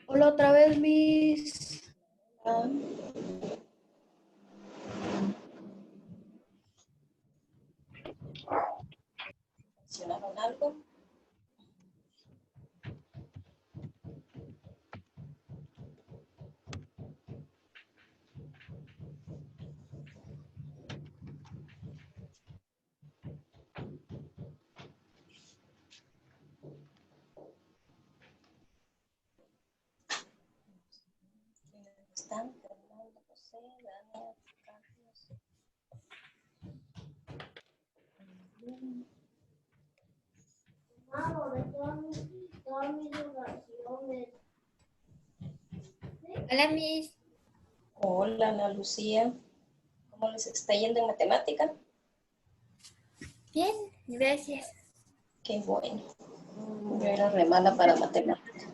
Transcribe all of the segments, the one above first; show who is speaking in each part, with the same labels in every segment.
Speaker 1: Hola otra vez, Miss.
Speaker 2: Ah, ¿mencionaron algo? ¿Quiénes están? Fernando, José, Dania, Carlos.
Speaker 1: Hola, Miss.
Speaker 2: Hola, Ana Lucía. ¿Cómo les está yendo en matemática?
Speaker 1: Bien, gracias.
Speaker 2: Qué bueno. Yo era re mala para matemática.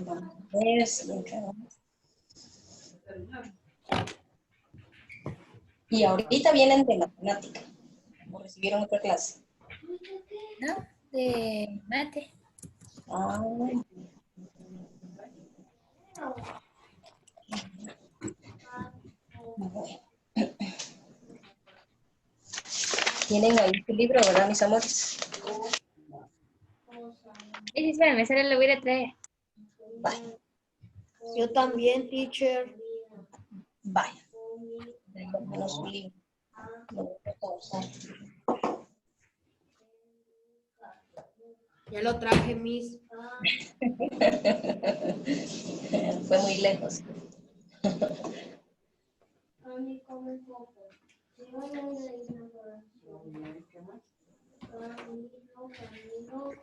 Speaker 2: Vamos a ver si entramos. Y ahorita vienen de matemática. ¿O recibieron otra clase?
Speaker 1: ¿No? De mate.
Speaker 2: Ah, bueno. Tienen ahí su libro, ¿verdad, mis amores?
Speaker 1: Sí, espérame, solo lo voy a ir a traer.
Speaker 2: Vaya,
Speaker 1: Yo también, teacher.
Speaker 2: vaya. Ahí al menos su libro. Lo voy a pausar.
Speaker 1: Ya lo traje, Miss.
Speaker 2: Fue muy lejos.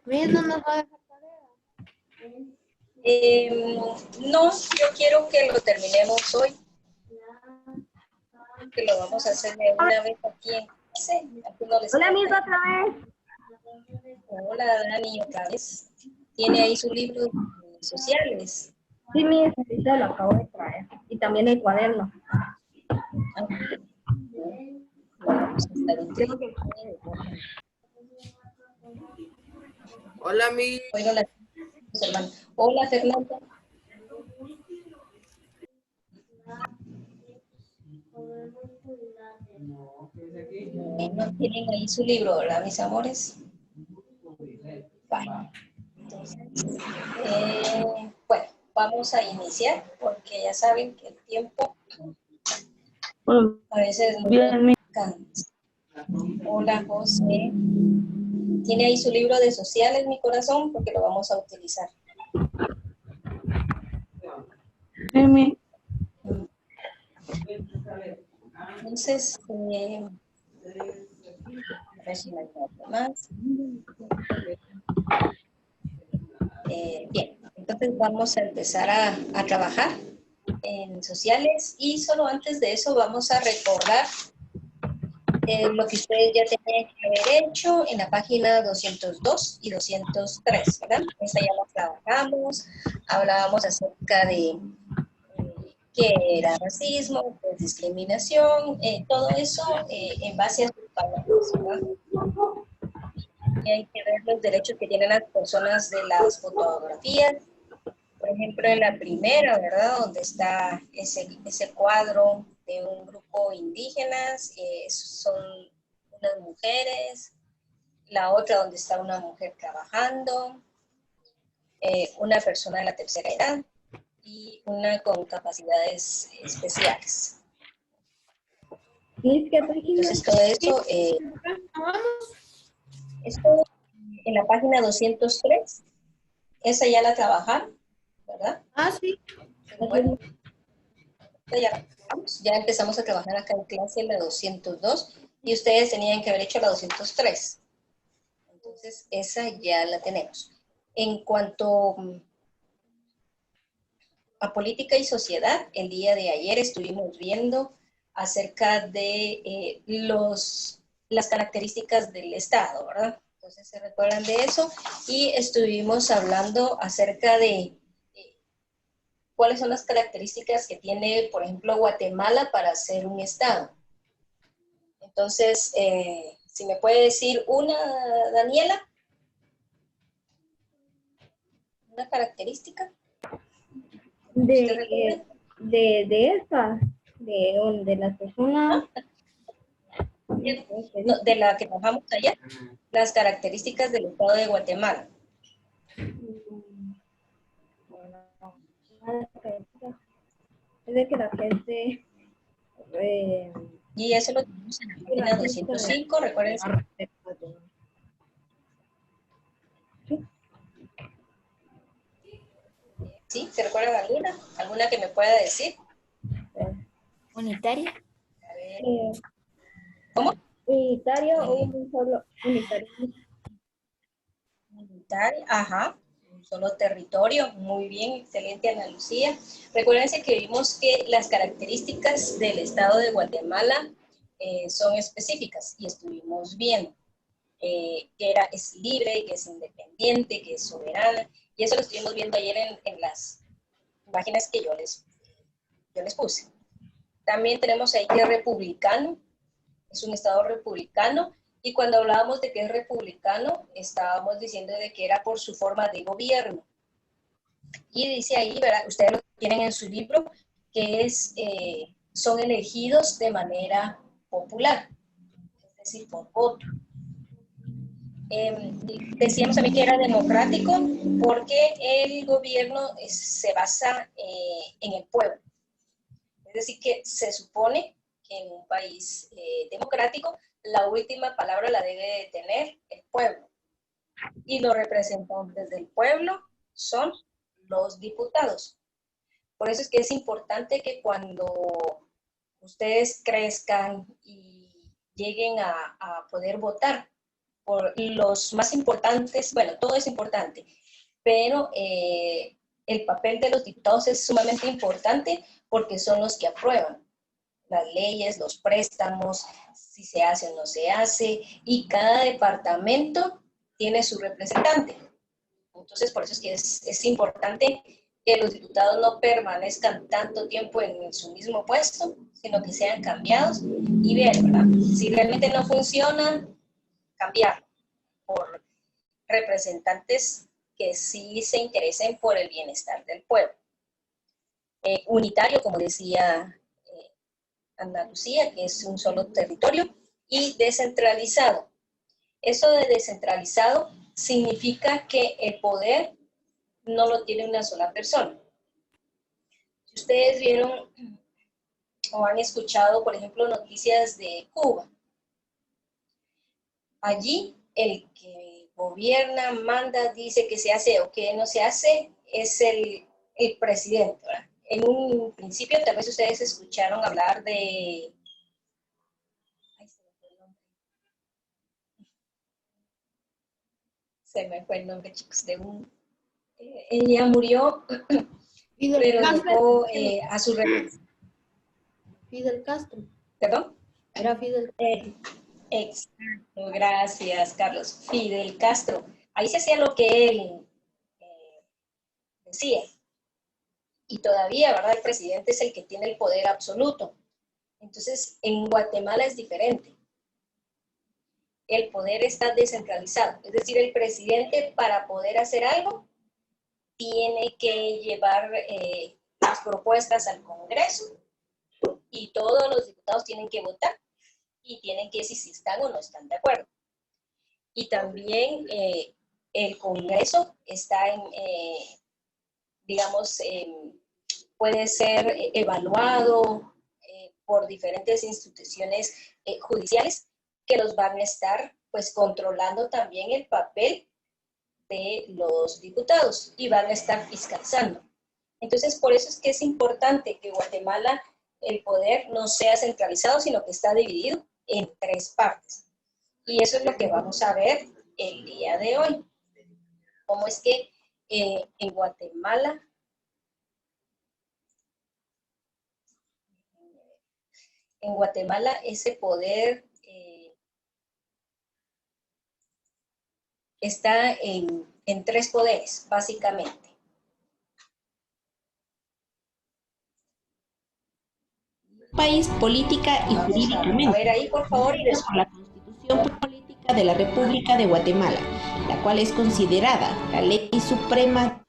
Speaker 1: Miss, no nos va a dejar tarea.
Speaker 2: No, yo quiero que lo terminemos hoy, que lo vamos a hacer de una vez aquí en clase. Aquí no les
Speaker 1: Hola,
Speaker 2: queda
Speaker 1: Miss,
Speaker 2: tarea.
Speaker 1: otra vez.
Speaker 2: Hola, Dani, otra vez. Tiene ahí su libro de sociales.
Speaker 1: Sí, Miss, ahorita lo acabo de traer. Y también el cuaderno.
Speaker 2: Ah, lo vamos a estar
Speaker 1: Creo
Speaker 2: entre.
Speaker 1: que...
Speaker 3: Hola, mi.
Speaker 2: Bueno, hermano. Hola, Fernanda. Bueno, tienen ahí su libro, ¿verdad, mis amores? Vale. Entonces, bueno, vamos a iniciar porque ya saben que el tiempo a veces no
Speaker 3: Bien, mi.
Speaker 2: alcanza. Hola, José. ¿Tiene ahí su libro de sociales, mi corazón? Porque lo vamos a utilizar.
Speaker 3: Sí, mi.
Speaker 2: Entonces, a ver si me encuentro más. Bien, entonces vamos a empezar a trabajar en sociales y solo antes de eso vamos a recordar lo que ustedes ya tenían que haber hecho en la página 202 y 203, ¿verdad? Esa ya la trabajamos, hablábamos acerca de qué era racismo, qué es discriminación, todo eso en base a sus palabras, ¿verdad? Y hay que ver los derechos que tienen las personas de las fotografías. Por ejemplo, en la primera, ¿verdad? Donde está ese cuadro de un grupo indígenas, son unas mujeres, la otra donde está una mujer trabajando, una persona de la tercera edad y una con capacidades especiales.
Speaker 1: Miss, ¿qué página?
Speaker 2: Entonces, todo eso, esto en la página 203, esa ya la trabajaron, ¿verdad?
Speaker 1: Ah, sí.
Speaker 2: ¿Se recuerdan? Ya empezamos a trabajar acá en clase en la 202 y ustedes tenían que haber hecho la 203. Entonces, esa ya la tenemos. En cuanto a política y sociedad, el día de ayer estuvimos viendo acerca de las características del Estado, ¿verdad? Entonces, ¿se recuerdan de eso? Y estuvimos hablando acerca de cuáles son las características que tiene, por ejemplo, Guatemala para ser un Estado. Entonces, Si me puede decir una, Daniela, una característica. ¿Usted recuerda?
Speaker 1: De estas, de las personas.
Speaker 2: No, de la que trabajamos ayer, las características del Estado de Guatemala.
Speaker 1: Es de que la gente
Speaker 2: Y eso lo tenemos en la página 205, recuerden. ¿Sí? ¿Se recuerdan alguna? ¿Alguna que me pueda decir?
Speaker 1: unitaria.
Speaker 2: A ver. ¿Cómo?
Speaker 1: Unitario o un solo unitario.
Speaker 2: Unitaria, ajá. Un solo territorio, muy bien, excelente Ana Lucía. Recuérdense que vimos que las características del Estado de Guatemala son específicas y estuvimos viendo que es libre, que es independiente, que es soberana, y eso lo estuvimos viendo ayer en las imágenes que yo les puse. También tenemos ahí que es republicano, es un Estado republicano, y cuando hablábamos de que es republicano, estábamos diciendo de que era por su forma de gobierno. Y dice ahí, ¿verdad? Ustedes lo tienen en su libro, que son elegidos de manera popular, es decir, por voto. Decíamos también que era democrático porque el gobierno se basa en el pueblo. Es decir, que se supone que en un país democrático la última palabra la debe de tener el pueblo. Y los representantes del pueblo son los diputados. Por eso es que es importante que cuando ustedes crezcan y lleguen a poder votar, por los más importantes, bueno, todo es importante, pero el papel de los diputados es sumamente importante porque son los que aprueban las leyes, los préstamos, si se hace o no se hace, y cada departamento tiene su representante. Entonces, por eso es que es importante que los diputados no permanezcan tanto tiempo en su mismo puesto, sino que sean cambiados y ver, ¿verdad? Si realmente no funciona, cambiarlo por representantes que sí se interesen por el bienestar del pueblo. Unitario, como decía Ana Lucía, que es un solo territorio, y descentralizado. Eso de descentralizado significa que el poder no lo tiene una sola persona. Si ustedes vieron o han escuchado, por ejemplo, noticias de Cuba, allí el que gobierna, manda, dice que se hace o que no se hace, es el presidente, ¿verdad? En un principio tal vez ustedes escucharon hablar de... Se me fue el nombre, chicos, de un... ella murió, pero dejó a su representante.
Speaker 1: Fidel Castro.
Speaker 2: ¿Perdón?
Speaker 1: Era Fidel Castro.
Speaker 2: Exacto, gracias, Carlos. Fidel Castro. Ahí se hacía lo que él decía. Y todavía, ¿verdad? El presidente es el que tiene el poder absoluto. Entonces, en Guatemala es diferente. El poder está descentralizado. Es decir, el presidente para poder hacer algo tiene que llevar las propuestas al Congreso y todos los diputados tienen que votar y tienen que decir si están o no están de acuerdo. Y también el Congreso está digamos, puede ser evaluado por diferentes instituciones judiciales que los van a estar pues controlando también el papel de los diputados y van a estar fiscalizando. Entonces, por eso es que es importante que Guatemala el poder no sea centralizado, sino que está dividido en 3 partes. Y eso es lo que vamos a ver el día de hoy. Cómo es que en Guatemala ese poder está en 3 poderes, básicamente.
Speaker 4: País política y jurídicamente.
Speaker 2: A ver ahí, por favor, y
Speaker 4: con la Constitución de la República de Guatemala, la cual es considerada la ley suprema.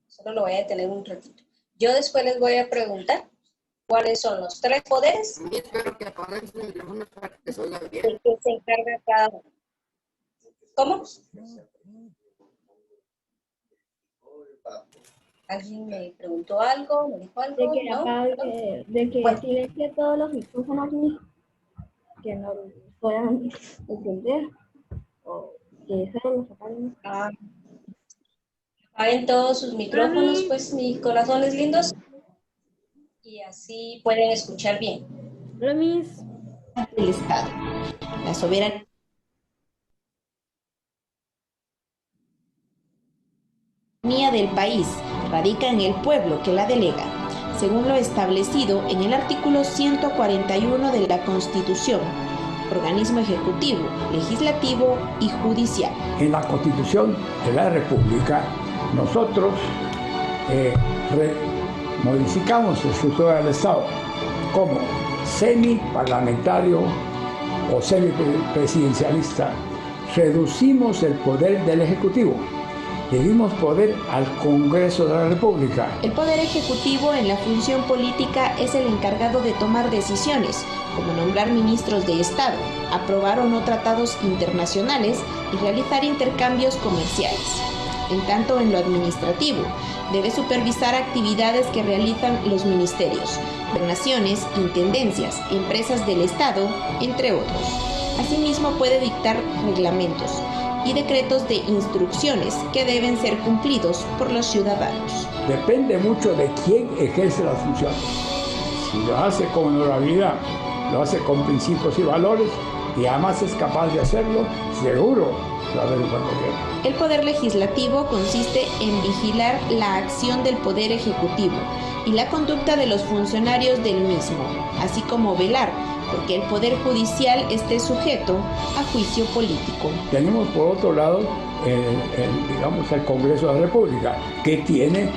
Speaker 2: Solo lo voy a detener un ratito. Yo después les voy a preguntar cuáles son los 3 poderes
Speaker 3: Y espero que apaguen sus micrófonos para que se oiga
Speaker 2: de
Speaker 3: bien.
Speaker 2: que se encarga cada uno. ¿Cómo? ¿Alguien me preguntó algo? ¿Me dijo algo?
Speaker 1: De que
Speaker 2: ¿No?
Speaker 1: apague, de que
Speaker 2: Bueno.
Speaker 1: silencie todos los micrófonos que no puedan entender o que solo los apaguen.
Speaker 2: Apaguen todos sus micrófonos, pues, mis corazones lindos. Y así pueden escuchar bien.
Speaker 1: Hola, Miss.
Speaker 4: Del Estado. La soberanía del país radica en el pueblo que la delega, según lo establecido en el artículo 141 de la Constitución, organismo ejecutivo, legislativo y judicial.
Speaker 5: En la Constitución de la República, nosotros modificamos la estructura del Estado como semiparlamentario o semipresidencialista. Reducimos el poder del Ejecutivo. Le dimos poder al Congreso de la República.
Speaker 4: El Poder Ejecutivo en la función política es el encargado de tomar decisiones, como nombrar ministros de Estado, aprobar o no tratados internacionales y realizar intercambios comerciales. En tanto, en lo administrativo, debe supervisar actividades que realizan los ministerios, gobernaciones, intendencias, empresas del Estado, entre otros. Asimismo, puede dictar reglamentos y decretos de instrucciones que deben ser cumplidos por los ciudadanos.
Speaker 5: Depende mucho de quién ejerce las funciones. Si lo hace con honorabilidad, lo hace con principios y valores, y además es capaz de hacerlo, seguro va a haber un buen gobierno.
Speaker 4: El poder legislativo consiste en vigilar la acción del poder ejecutivo y la conducta de los funcionarios del mismo, así como velar porque el poder judicial esté sujeto a juicio político.
Speaker 5: Tenemos por otro lado el Congreso de la República, que tiene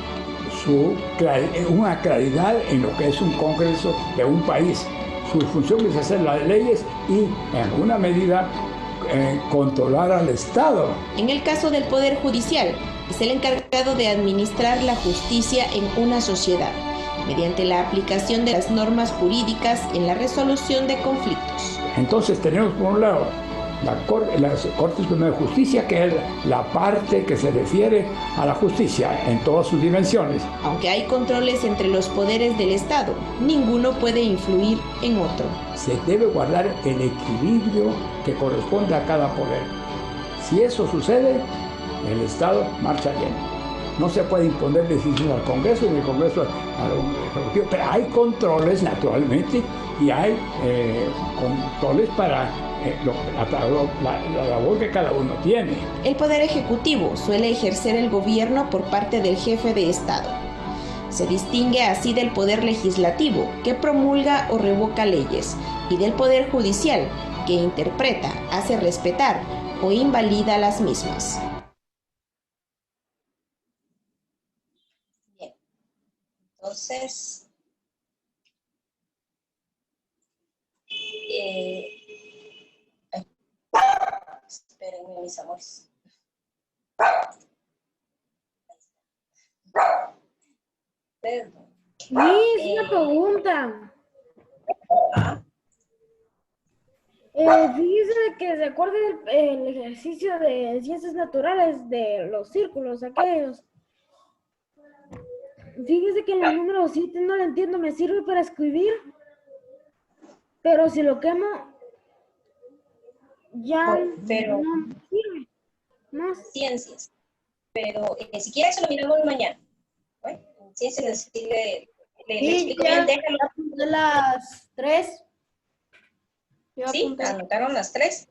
Speaker 5: una claridad en lo que es un Congreso de un país. Su función es hacer las leyes y en alguna medida controlar al Estado.
Speaker 4: En el caso del Poder Judicial, es el encargado de administrar la justicia en una sociedad, mediante la aplicación de las normas jurídicas en la resolución de conflictos.
Speaker 5: Entonces tenemos por un lado las Cortes Suprema de Justicia, que es la parte que se refiere a la justicia en todas sus dimensiones.
Speaker 4: Aunque hay controles entre los poderes del Estado, ninguno puede influir en otro.
Speaker 5: Se debe guardar el equilibrio que corresponde a cada poder. Si eso sucede, el Estado marcha bien. No se puede imponer decisiones al Congreso ni el Congreso al Ejecutivo, pero hay controles naturalmente y hay controles para la labor que cada uno tiene.
Speaker 4: El Poder Ejecutivo suele ejercer el gobierno por parte del jefe de Estado. Se distingue así del Poder Legislativo, que promulga o revoca leyes, y del Poder Judicial, que interpreta, hace respetar o invalida las mismas.
Speaker 2: Bien, entonces, espérenme, mis amores. Perdón.
Speaker 1: Miss, una pregunta. Fíjese que se acuerda el ejercicio de ciencias naturales de los círculos aquellos. Fíjese que en el número 7 no lo entiendo, me sirve para escribir, pero si lo quemo, ya
Speaker 2: Bueno, pero
Speaker 1: no me sirve. No.
Speaker 2: ciencias. Pero si quieres, lo miramos mañana. Bueno, en ciencias le explico bien, déjalo.
Speaker 1: De las 3.
Speaker 2: Sí, anotaron las 3.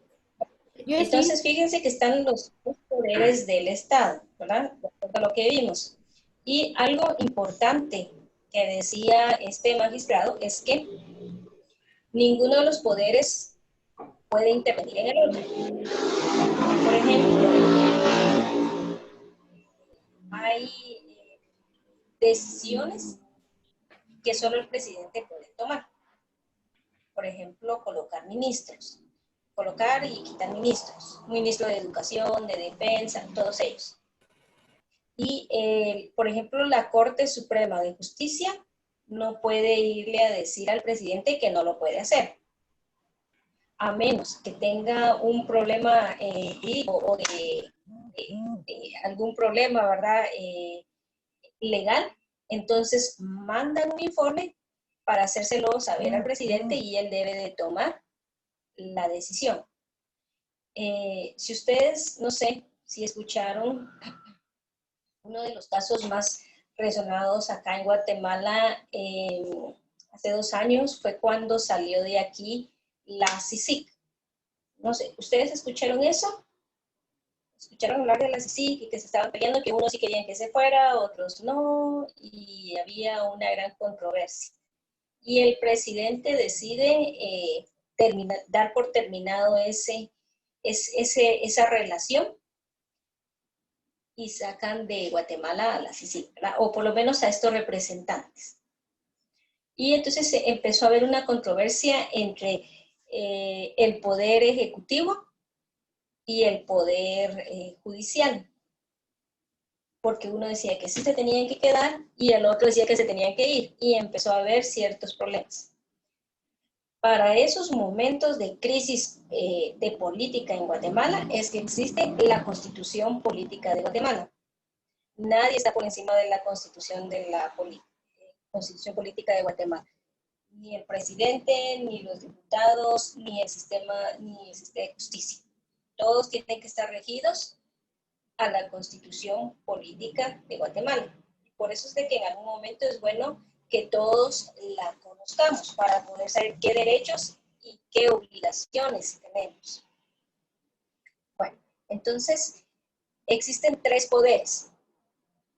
Speaker 1: Yo
Speaker 2: Entonces, fíjense que están los poderes del Estado, ¿verdad? De acuerdo a lo que vimos. Y algo importante que decía este magistrado es que ninguno de los poderes puede intervenir en el otro. Por ejemplo, hay decisiones que solo el presidente puede tomar. por ejemplo, colocar ministros. Colocar y quitar ministros. Un ministro de Educación, de Defensa, todos ellos. Y, por ejemplo, la Corte Suprema de Justicia no puede irle a decir al presidente que no lo puede hacer, a menos que tenga un problema o de algún problema, ¿verdad? Legal. Entonces mandan un informe para hacérselo saber al presidente y él debe de tomar la decisión. Si ustedes, no sé, si escucharon uno de los casos más resonados acá en Guatemala hace 2 años fue cuando salió de aquí la CICIG. No sé, ¿ustedes escucharon eso? ¿Escucharon hablar de la CICIG y que se estaban peleando, que unos sí querían que se fuera, otros no, y había una gran controversia? Y el presidente decide dar por terminado esa relación y sacan de Guatemala a la CICIG, o por lo menos a estos representantes. Y entonces empezó a haber una controversia entre el poder ejecutivo y el poder judicial, porque uno decía que sí se tenían que quedar y el otro decía que se tenían que ir, y empezó a haber ciertos problemas. Para esos momentos de crisis de política en Guatemala es que existe la Constitución Política de Guatemala. Nadie está por encima de la Constitución Constitución Política de Guatemala. Ni el presidente, ni los diputados, ni el sistema de justicia. Todos tienen que estar regidos a la Constitución Política de Guatemala. Por eso es de que en algún momento es bueno que todos la conozcamos para poder saber qué derechos y qué obligaciones tenemos. Bueno, entonces existen 3 poderes.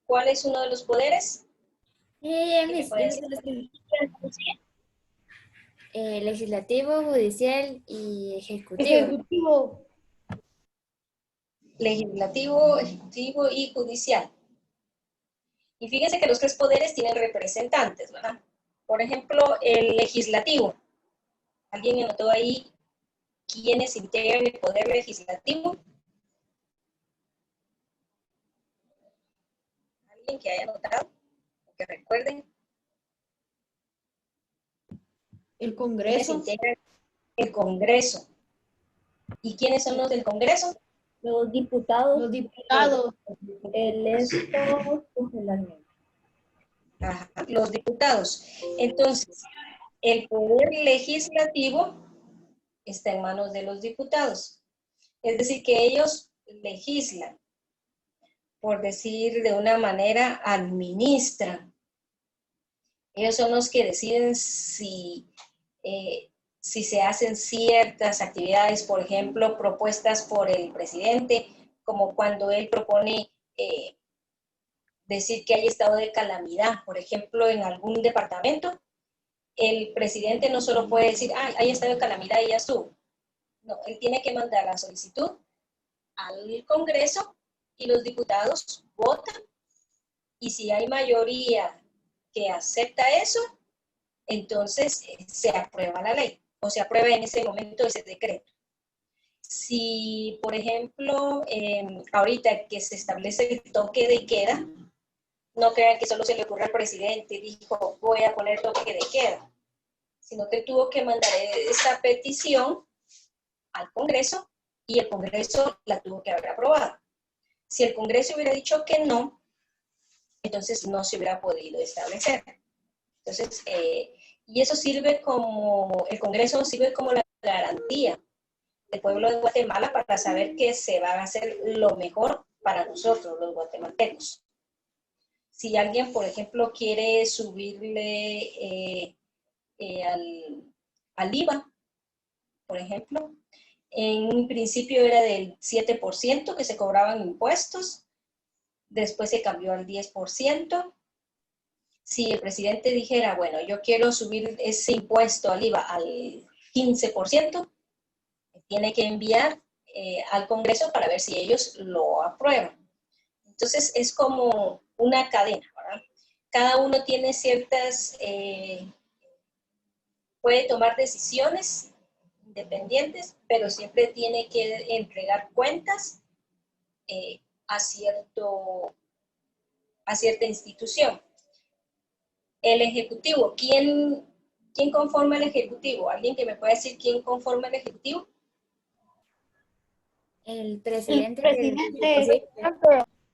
Speaker 2: ¿Cuál es uno de los poderes?
Speaker 6: Legislativo, judicial y ejecutivo.
Speaker 2: Legislativo, ejecutivo y judicial. Y fíjense que los 3 poderes tienen representantes, ¿verdad? Por ejemplo, el legislativo. ¿Alguien anotó ahí quiénes integran el poder legislativo? ¿Alguien que haya anotado? Que recuerden.
Speaker 6: El Congreso.
Speaker 2: El Congreso. ¿Y quiénes son los del Congreso?
Speaker 1: Los diputados.
Speaker 6: Los diputados.
Speaker 1: Electos popularmente.
Speaker 2: Ajá, los diputados. Entonces, el poder legislativo está en manos de los diputados. Es decir, que ellos legislan, por decir de una manera, administran. Ellos son los que deciden si se hacen ciertas actividades, por ejemplo, propuestas por el presidente, como cuando él propone decir que hay estado de calamidad, por ejemplo, en algún departamento, el presidente no solo puede decir, hay estado de calamidad y ya estuvo. No, él tiene que mandar la solicitud al Congreso y los diputados votan, y si hay mayoría que acepta eso, entonces se aprueba la ley, o se aprueba en ese momento ese decreto. Si, por ejemplo, ahorita que se establece el toque de queda, no crean que solo se le ocurre al presidente y dijo, voy a poner toque de queda, sino que tuvo que mandar esa petición al Congreso y el Congreso la tuvo que haber aprobado. Si el Congreso hubiera dicho que no, entonces no se hubiera podido establecer. Entonces, y eso sirve como, el Congreso sirve como la garantía del pueblo de Guatemala para saber que se va a hacer lo mejor para nosotros, los guatemaltecos. Si alguien, por ejemplo, quiere subirle al IVA, por ejemplo, en un principio era del 7% que se cobraban impuestos, después se cambió al 10%. Si el presidente dijera, bueno, yo quiero subir ese impuesto al IVA al 15%, tiene que enviar al Congreso para ver si ellos lo aprueban. Entonces es como una cadena, ¿verdad? Cada uno tiene ciertas puede tomar decisiones independientes, pero siempre tiene que entregar cuentas a cierta institución. El Ejecutivo, ¿quién conforma el Ejecutivo? ¿Alguien que me pueda decir quién conforma el Ejecutivo?
Speaker 6: El presidente.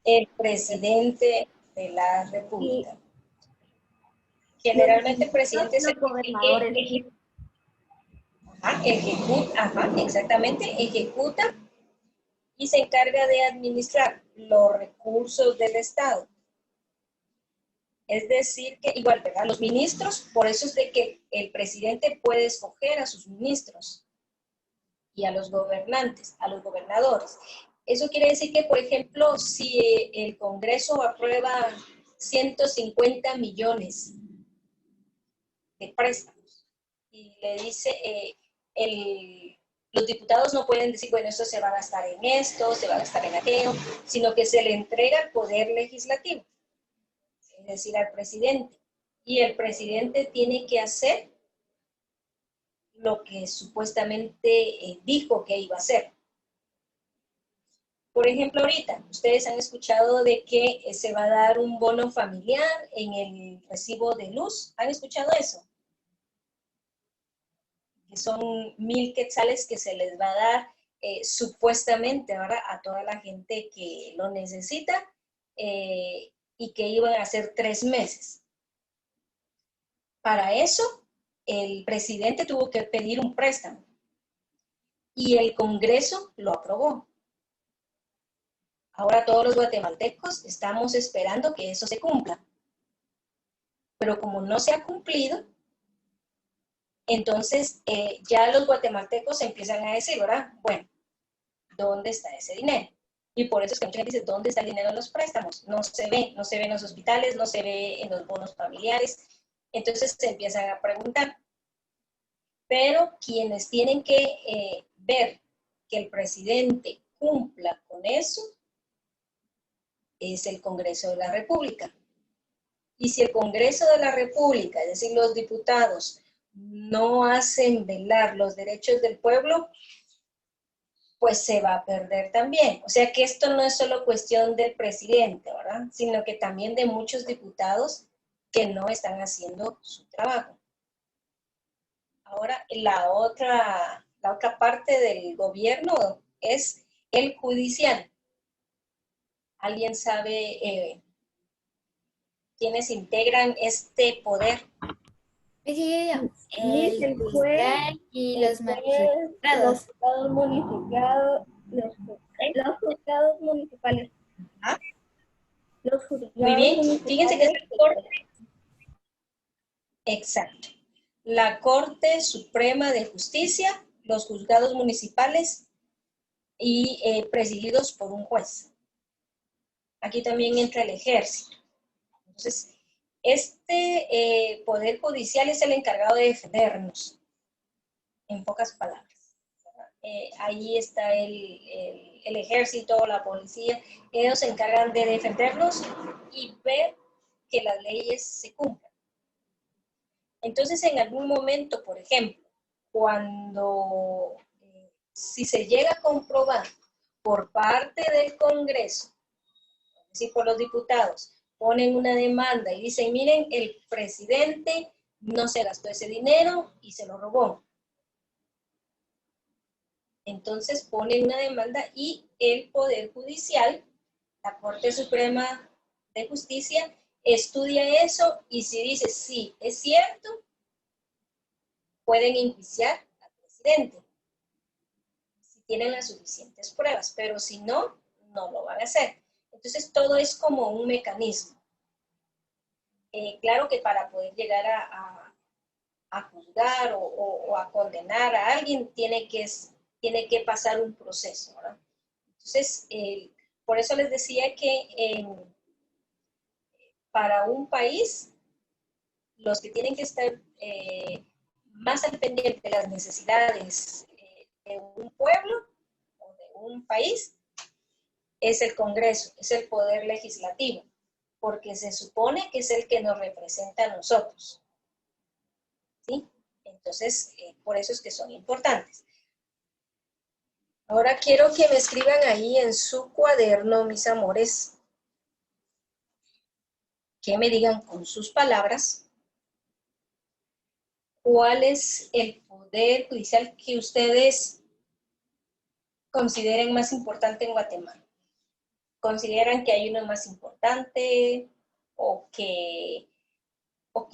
Speaker 2: El presidente de la República. Generalmente el presidente es el
Speaker 1: gobernadores.
Speaker 2: Exactamente, ejecuta y se encarga de administrar los recursos del Estado. Es decir, que igual, ¿verdad? Los ministros, por eso es de que el presidente puede escoger a sus ministros y a los gobernantes, a los gobernadores. Eso quiere decir que, por ejemplo, si el Congreso aprueba 150 millones de préstamos y le dice, los diputados no pueden decir, bueno, esto se va a gastar en esto, se va a gastar en aquello, sino que se le entrega al Poder Legislativo, es decir, al presidente. Y el presidente tiene que hacer lo que supuestamente dijo que iba a hacer. Por ejemplo, ahorita, ustedes han escuchado de que se va a dar un bono familiar en el recibo de luz. ¿Han escuchado eso? Que son 1,000 quetzales que se les va a dar supuestamente ahora a toda la gente que lo necesita y que iban a ser 3 meses. Para eso, el presidente tuvo que pedir un préstamo y el Congreso lo aprobó. Ahora todos los guatemaltecos estamos esperando que eso se cumpla. Pero como no se ha cumplido, entonces ya los guatemaltecos empiezan a decir, ¿verdad? Bueno, ¿dónde está ese dinero? Y por eso es que mucha gente dice, ¿dónde está el dinero en los préstamos? No se ve en los hospitales, no se ve en los bonos familiares. Entonces se empiezan a preguntar. Pero quienes tienen que ver que el presidente cumpla con eso es el Congreso de la República. Y si el Congreso de la República, es decir, los diputados, no hacen velar los derechos del pueblo, pues se va a perder también. O sea que esto no es solo cuestión del presidente, ¿verdad? Sino que también de muchos diputados que no están haciendo su trabajo. Ahora, la otra parte del gobierno es el judicial. ¿Alguien sabe quiénes integran este poder?
Speaker 6: El
Speaker 1: El juez,
Speaker 6: fiscal y los magistrados.
Speaker 1: Los juzgados municipales.
Speaker 2: ¿Ah?
Speaker 1: Los juzgados
Speaker 2: Muy bien,
Speaker 1: municipales.
Speaker 2: fíjense que es la Corte. Exacto. La Corte Suprema de Justicia, los juzgados municipales y presididos por un juez. Aquí también entra el ejército. Entonces, este Poder Judicial es el encargado de defendernos, en pocas palabras. Ahí está el ejército, la policía, ellos se encargan de defendernos y ver que las leyes se cumplan. Entonces, en algún momento, por ejemplo, cuando si se llega a comprobar por parte del Congreso, es decir, por los diputados, ponen una demanda y dicen, miren, el presidente no se gastó ese dinero y se lo robó. Entonces ponen una demanda y el Poder Judicial, la Corte Suprema de Justicia, estudia eso y si dice, sí, es cierto, pueden enjuiciar al presidente, si tienen las suficientes pruebas, pero si no, no lo van a hacer. Entonces todo es como un mecanismo. Claro que para poder llegar a juzgar o a condenar a alguien tiene que pasar un proceso, ¿verdad? Entonces, por eso les decía que para un país, los que tienen que estar más al pendiente de las necesidades de un pueblo o de un país es el Congreso, es el Poder Legislativo, porque se supone que es el que nos representa a nosotros, ¿sí? Entonces, por eso es que son importantes. Ahora quiero que me escriban ahí en su cuaderno, mis amores, que me digan con sus palabras cuál es el poder judicial que ustedes consideren más importante en Guatemala. ¿Consideran que hay uno más importante o que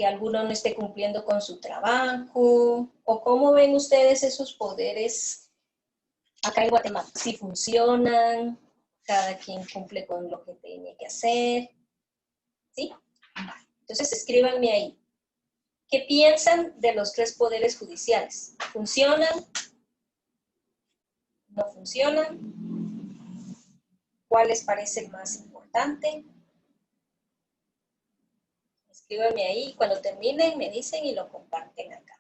Speaker 2: alguno no esté cumpliendo con su trabajo? ¿O cómo ven ustedes esos poderes acá en Guatemala? Si funcionan, cada quien cumple con lo que tiene que hacer, ¿sí? Entonces escríbanme ahí. ¿Qué piensan de los 3 poderes judiciales? ¿Funcionan? ¿No funcionan? ¿Cuál les parece el más importante? Escríbanme ahí y cuando terminen me dicen y lo comparten acá.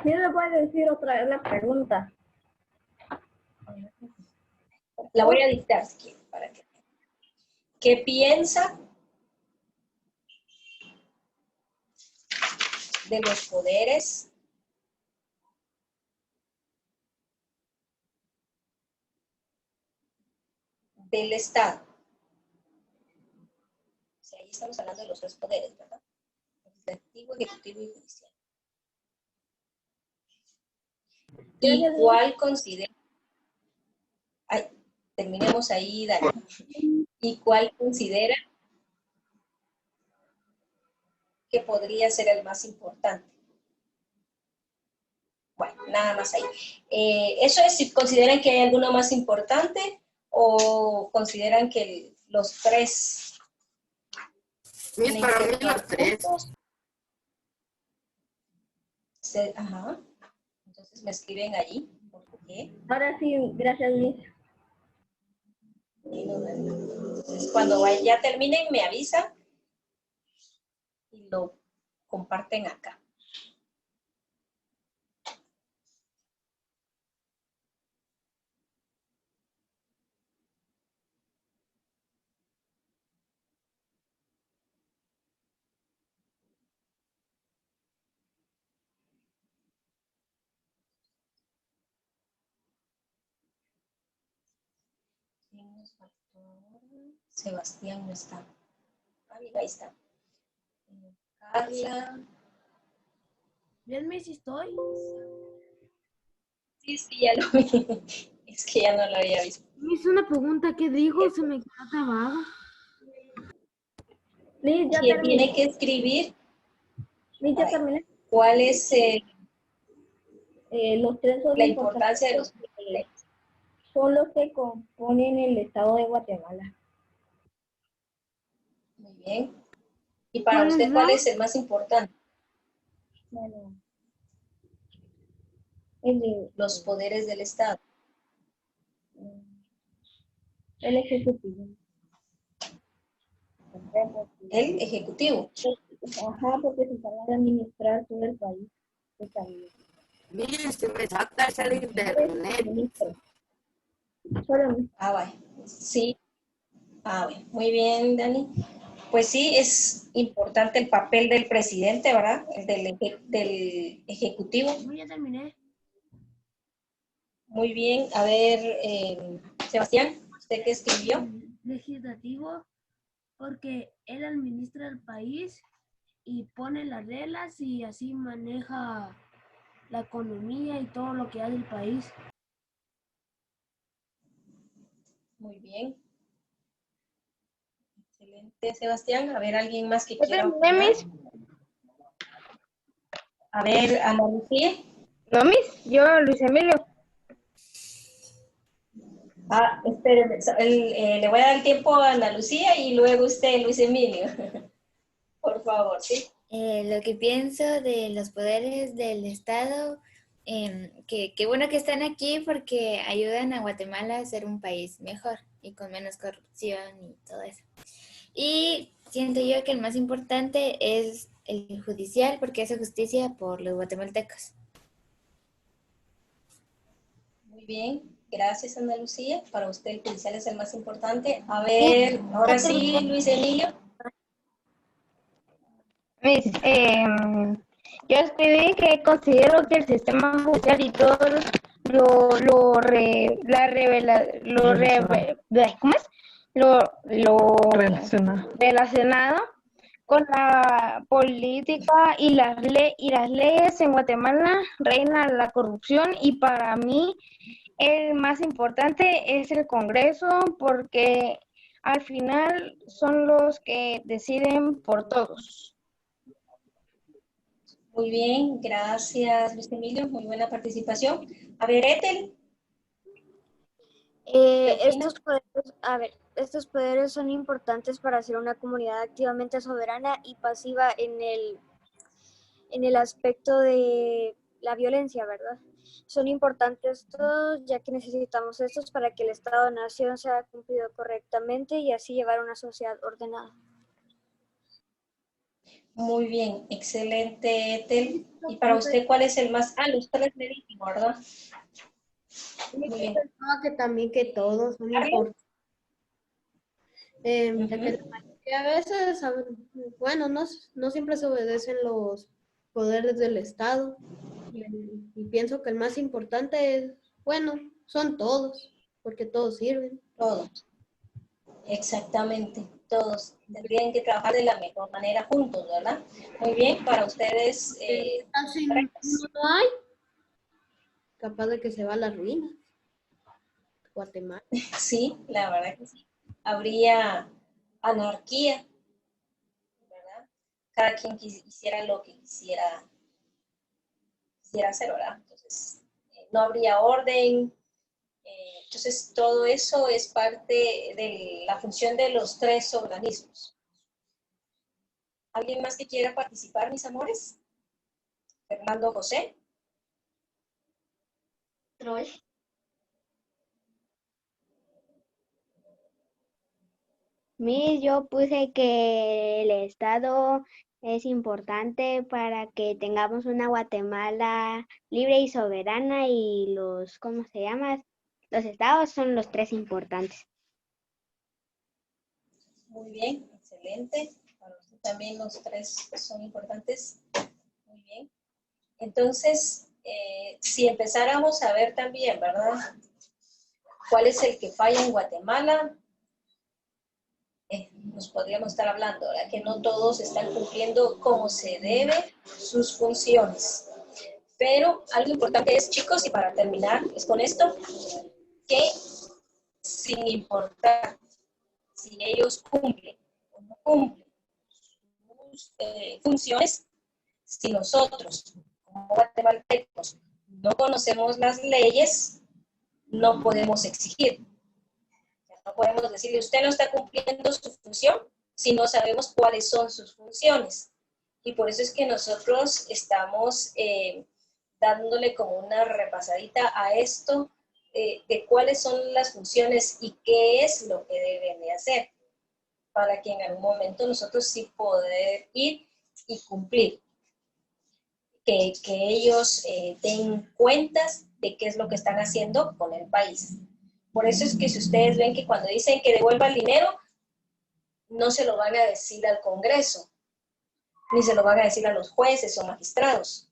Speaker 1: ¿Sí me puede decir otra vez la pregunta?
Speaker 2: La voy a dictar si quieren, para que... ¿Qué piensa de los poderes del Estado? O sea, ahí estamos hablando de los 3 poderes, ¿verdad? Legislativo, ejecutivo y judicial. ¿Y cuál considera? Ay, terminemos ahí, Dani. ¿Y cuál considera que podría ser el más importante? Bueno, nada más ahí. Eso es si consideran que hay alguno más importante o consideran que los 3
Speaker 3: Mis, para mí los 3.
Speaker 2: juntos. Ajá. Entonces me escriben allí. ¿Por qué?
Speaker 1: Ahora sí, gracias, Miss.
Speaker 2: Entonces, cuando ya terminen, me avisan y lo comparten acá. ¿Quién nos faltó ahora? Sebastián no está. Ah, mira, ahí está. Carla.
Speaker 7: Bien, Miss, estoy.
Speaker 2: Sí, ya lo vi. Es que ya no lo había visto.
Speaker 7: Me hizo una pregunta, ¿qué dijo? Se me quedó trabado.
Speaker 1: Miss, ya
Speaker 2: ¿Quién
Speaker 1: terminé.
Speaker 2: tiene que escribir?
Speaker 1: Miss, ya terminé.
Speaker 2: ¿Cuál es
Speaker 1: Los 3 son
Speaker 2: la importancia de los
Speaker 1: porque son los que componen el Estado de Guatemala.
Speaker 2: Muy bien. ¿Y para
Speaker 7: ¿Cuáles
Speaker 2: usted cuál
Speaker 7: son?
Speaker 2: es el más importante?
Speaker 1: Bueno,
Speaker 2: Los poderes del Estado.
Speaker 1: el Ejecutivo.
Speaker 2: El Ejecutivo.
Speaker 1: Ajá, porque se encarga de administrar todo el país.
Speaker 3: Miren, si me sacas el internet.
Speaker 1: Solo
Speaker 2: Ah, vaya. Sí. Ah, bueno. Muy bien, Dani. Pues sí, es importante el papel del presidente, ¿verdad? El del Ejecutivo.
Speaker 7: No, ya terminé.
Speaker 2: Muy bien. A ver, Sebastián, ¿usted qué escribió?
Speaker 7: Legislativo, porque él administra el país y pone las reglas y así maneja la economía y todo lo que hace el país.
Speaker 2: Muy bien. Excelente, Sebastián. A ver, ¿alguien más que quiera opinar? A ver, Ana Lucía.
Speaker 8: No, Miss, yo, Luis Emilio.
Speaker 2: Ah, espérenme, le voy a dar el tiempo a Ana Lucía y luego usted, Luis Emilio. Por favor, ¿sí?
Speaker 6: Lo que pienso de los poderes del Estado, que bueno que están aquí porque ayudan a Guatemala a ser un país mejor y con menos corrupción y todo eso. Y siento yo que el más importante es el judicial porque hace justicia por los guatemaltecos.
Speaker 2: Muy bien, gracias Ana Lucía. Para usted el judicial es el más importante. A ver, ahora sí, Luis Emilio.
Speaker 8: Miss, yo escribí que considero que el sistema judicial y todo ¿cómo es? Lo relacionado con la política y las leyes en Guatemala reina la corrupción, y para mí el más importante es el Congreso, porque al final son los que deciden por todos.
Speaker 2: Muy bien, gracias Luis Emilio, muy buena participación. A ver, Ethel. ¿Qué opinas?
Speaker 9: Estos poderes son importantes para hacer una comunidad activamente soberana y pasiva en el aspecto de la violencia, ¿verdad? Son importantes todos, ya que necesitamos estos para que el Estado-Nación sea cumplido correctamente y así llevar una sociedad ordenada.
Speaker 2: Muy bien, excelente, Ethel. ¿Y para usted cuál es el más? Los tres me dijimos, ¿verdad? Muy bien.
Speaker 10: Que también que todos son importantes. Que a veces, bueno, no siempre se obedecen los poderes del Estado. Y pienso que el más importante es, bueno, son todos, porque todos sirven.
Speaker 2: Todos. Exactamente, todos tendrían que trabajar de la mejor manera juntos, ¿verdad? Muy bien, para ustedes.
Speaker 10: Si no hay, capaz de que se va a la ruina. Guatemala.
Speaker 2: Sí, la verdad que sí. Habría anarquía, ¿verdad? Cada quien hiciera lo que quisiera hacer, ¿verdad? Entonces, no habría orden. Entonces, todo eso es parte de la función de los tres organismos. ¿Alguien más que quiera participar, mis amores? Fernando José.
Speaker 11: Troy. Yo puse que el Estado es importante para que tengamos una Guatemala libre y soberana, y ¿cómo se llama? Los estados son los tres importantes.
Speaker 2: Muy bien, excelente. Para usted también los tres son importantes. Muy bien. Entonces, si empezáramos a ver también, ¿verdad? ¿Cuál es el que falla en Guatemala? Nos podríamos estar hablando, ¿verdad? Que no todos están cumpliendo como se debe sus funciones. Pero algo importante es, chicos, y para terminar es con esto, que sin importar si ellos cumplen o no cumplen sus funciones, si nosotros, como guatemaltecos, no conocemos las leyes, no podemos exigir. No podemos decirle, usted no está cumpliendo su función si no sabemos cuáles son sus funciones. Y por eso es que nosotros estamos dándole como una repasadita a esto de cuáles son las funciones y qué es lo que deben de hacer, para que en algún momento nosotros sí poder ir y cumplir. Que ellos den cuentas de qué es lo que están haciendo con el país. Por eso es que si ustedes ven que cuando dicen que devuelva el dinero, no se lo van a decir al Congreso, ni se lo van a decir a los jueces o magistrados,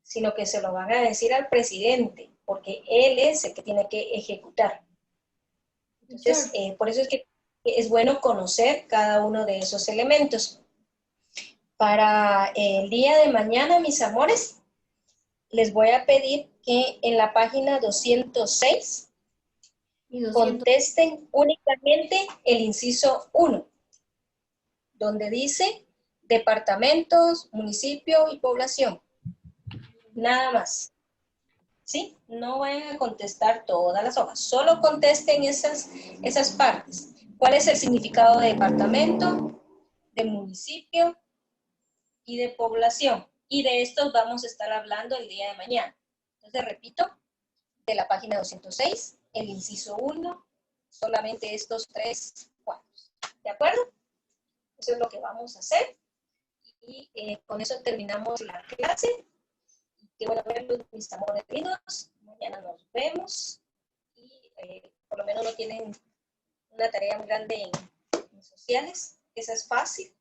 Speaker 2: sino que se lo van a decir al presidente, porque él es el que tiene que ejecutar. Entonces, por eso es que es bueno conocer cada uno de esos elementos. Para el día de mañana, mis amores, les voy a pedir que en la página 206 contesten únicamente el inciso 1, donde dice departamentos, municipio y población. Nada más. ¿Sí? No vayan a contestar todas las hojas, solo contesten esas partes. ¿Cuál es el significado de departamento, de municipio y de población? Y de estos vamos a estar hablando el día de mañana. Entonces, repito, de la página 206, el inciso 1, solamente estos 3 cuadros. ¿De acuerdo? Eso es lo que vamos a hacer. Y con eso terminamos la clase. Qué bueno verlos, mis amores lindos. Mañana nos vemos. Y por lo menos no tienen una tarea muy grande en sociales. Esa es fácil.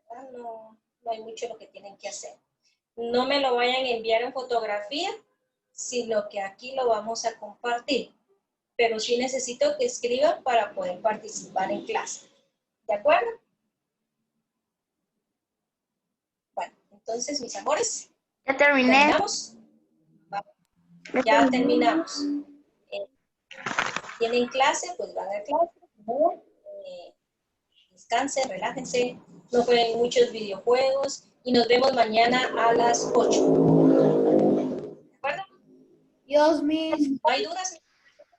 Speaker 2: ¿Verdad? No no hay mucho lo que tienen que hacer. No me lo vayan a enviar en fotografía, sino que aquí lo vamos a compartir. Pero sí necesito que escriban para poder participar en clase. ¿De acuerdo? Bueno, entonces, mis amores.
Speaker 8: Ya terminé.
Speaker 2: ¿Terminamos? Ya terminamos. ¿Tienen clase? Pues van a clase. ¿No? Descansen, relájense. No jueguen muchos videojuegos. Y nos vemos mañana a las 8. ¿De acuerdo?
Speaker 10: Dios mío.
Speaker 2: ¿No hay dudas?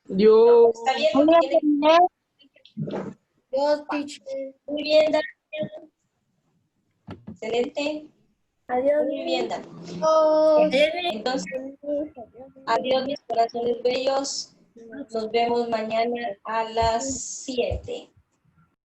Speaker 12: Yo.
Speaker 2: ¿Está bien lo que tienen?
Speaker 10: Dios, teacher.
Speaker 2: Muy bien, Daniel. Excelente.
Speaker 1: Adiós.
Speaker 2: Muy bien, Daniel.
Speaker 10: Oh.
Speaker 2: Entonces, adiós, mis corazones bellos. Nos vemos mañana a las 7.